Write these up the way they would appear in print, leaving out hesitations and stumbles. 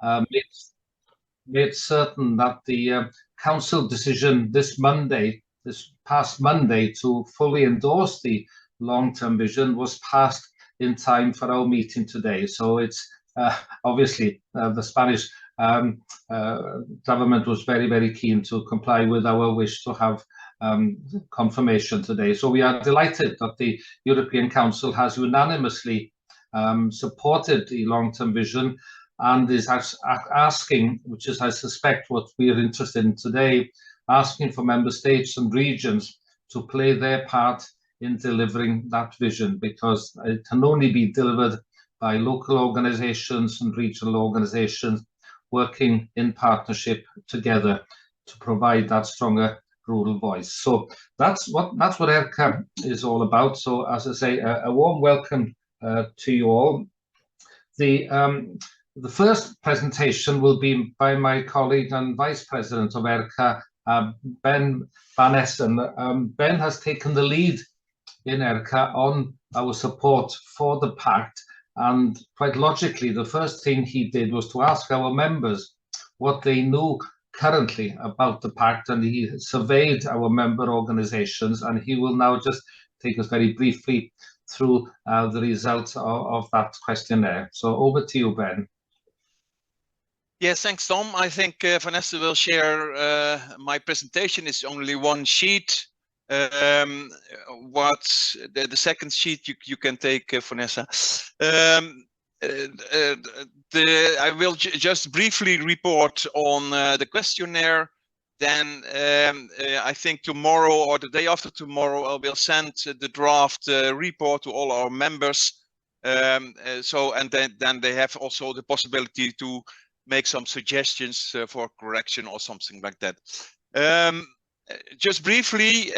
made, made certain that the council decision this past Monday, to fully endorse the long-term vision was passed in time for our meeting today. So it's obviously the Spanish government was very, very keen to comply with our wish to have confirmation today. So we are delighted that the European Council has unanimously supported the long-term vision and is asking, which is I suspect what we are interested in today, asking for member states and regions to play their part in delivering that vision, because it can only be delivered by local organizations and regional organizations working in partnership together to provide that stronger rural voice. So that's what ERCA is all about. So as I say, a warm welcome to you all. The first presentation will be by my colleague and Vice President of ERCA, Ben van Essen. Ben has taken the lead in ERCA on our support for the pact, and quite logically, the first thing he did was to ask our members what they knew currently about the pact, and he surveyed our member organizations, and he will now just take us very briefly through the results of that questionnaire. So over to you, Ben. Yes, thanks, Tom. I think Vanessa will share my presentation. It's only one sheet. What the second sheet you can take, Vanessa. I will just briefly report on the questionnaire. Then I think tomorrow or the day after tomorrow, I will send the draft report to all our members. And then they have also the possibility to make some suggestions for correction or something like that. Just briefly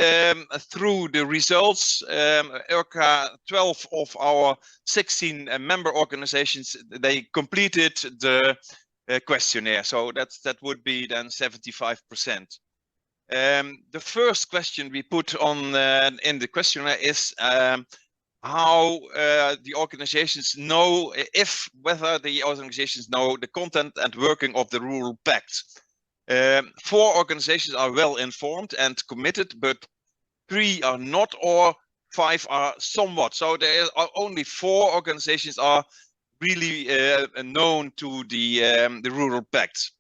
through the results, ERCA, 12 of our 16 member organizations, they completed the questionnaire. So that would be then 75%. The first question we put on in the questionnaire is how the organizations know, whether the organizations know the content and working of the Rural Pact. 4 organizations are well informed and committed, but 3 are not, or 5 are somewhat. So there are only 4 organizations are really known to the Rural Pact.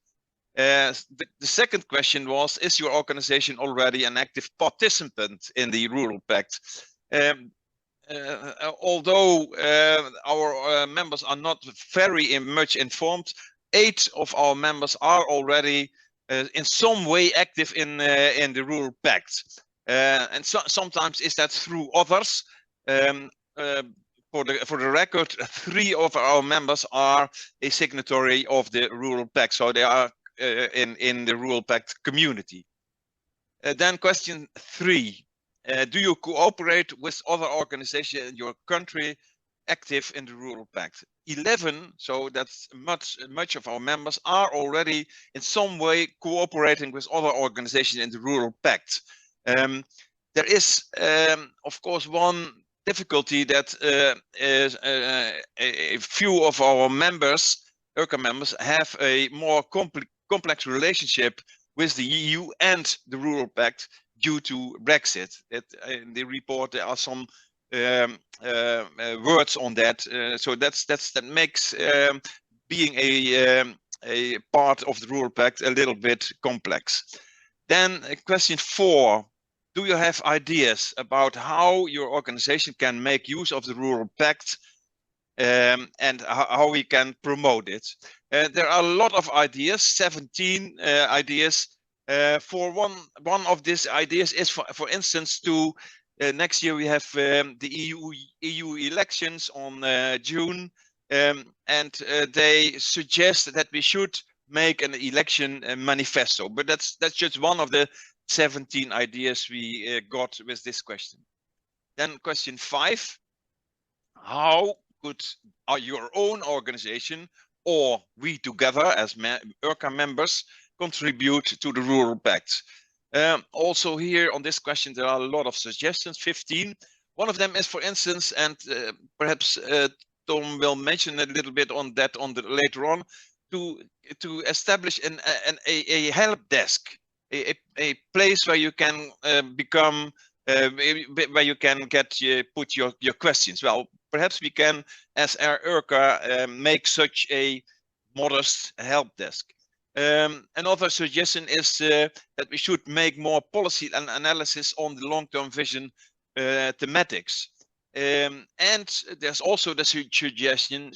The second question was, is your organization already an active participant in the Rural Pact? Although our members are not very much informed, 8 of our members are already in some way active in the Rural Pact. And sometimes is that through others. For the record, 3 of our members are a signatory of the Rural Pact, so they are in the Rural Pact community. Then question 3. Do you cooperate with other organizations in your country active in the Rural Pact? 11, so that's much of our members are already in some way cooperating with other organizations in the Rural Pact. There is, of course, one difficulty that a few of our members, ERCA members, have a more complex relationship with the EU and the Rural Pact due to Brexit. In the report there are some words on that, so that makes being a part of the Rural Pact a little bit complex. Then question 4. Do you have ideas about how your organization can make use of the Rural Pact and how we can promote it? There are a lot of ideas, 17 ideas. For one of these ideas is, for instance, to next year we have the EU elections on June, and they suggest that we should make an election manifesto. But that's just one of the 17 ideas we got with this question. Then question 5. How could your own organization or we together as ERCA members contribute to the Rural Pact? Also here on this question there are a lot of suggestions, 15. One of them is, for instance, and perhaps Tom will mention a little bit on that later on, to establish a help desk, a place where you can become where you can put your questions. Well, perhaps we can, as ERCA, make such a modest help desk. Another suggestion is that we should make more policy and analysis on the long-term vision thematics. And there's also the suggestion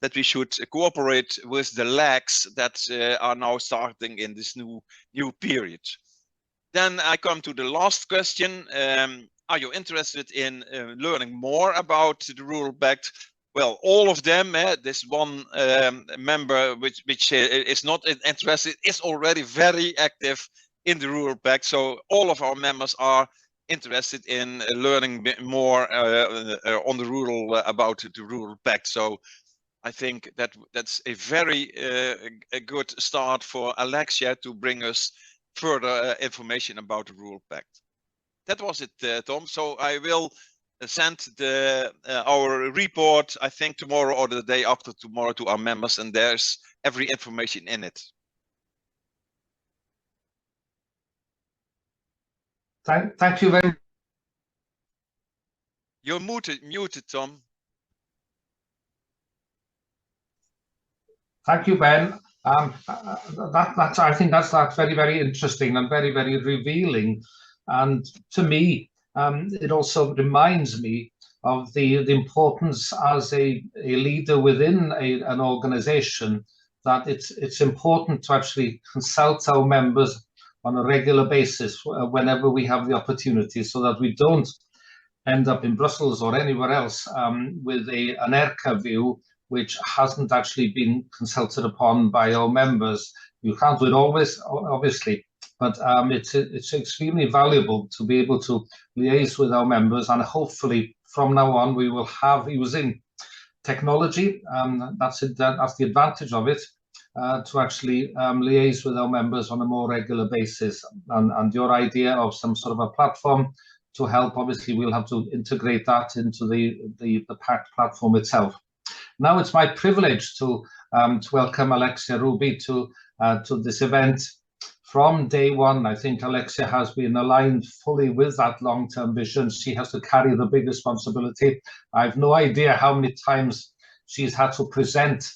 that we should cooperate with the LACs that are now starting in this new period. Then I come to the last question. Are you interested in learning more about the Rural Pact? Well, all of them, this one member which is not interested is already very active in the Rural Pact. So all of our members are interested in learning more on the rural about the Rural Pact. So I think that's a very a good start for Alexia to bring us further information about the Rural Pact. That was it, Tom. So I will send our report, I think tomorrow or the day after tomorrow, to our members, and there's every information in it. Thank you very much. You're muted, Tom. Thank you, Ben. I think that's very, very interesting and very, very revealing. And to me, it also reminds me of the importance as a leader within an organization, that it's important to actually consult our members on a regular basis whenever we have the opportunity, so that we don't end up in Brussels or anywhere else with an ERCA view which hasn't actually been consulted upon by our members. You can't do it always, obviously, but it's extremely valuable to be able to liaise with our members, and hopefully from now on we will have, using technology, that's the advantage of it, to actually liaise with our members on a more regular basis. And your idea of some sort of a platform to help, obviously we'll have to integrate that into the Pact platform itself. Now it's my privilege to welcome Alexia Ruby to this event. From day one, I think Alexia has been aligned fully with that long-term vision. She has to carry the big responsibility. I have no idea how many times she's had to present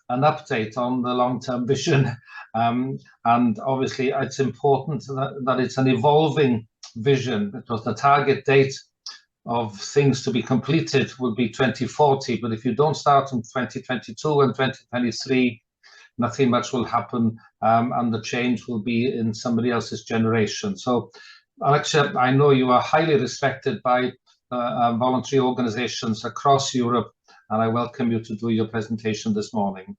an update on the long-term vision. And obviously it's important that it's an evolving vision, because the target date of things to be completed will be 2040. But if you don't start in 2022 and 2023, nothing much will happen, and the change will be in somebody else's generation. So, Alexia, I know you are highly respected by voluntary organizations across Europe, and I welcome you to do your presentation this morning.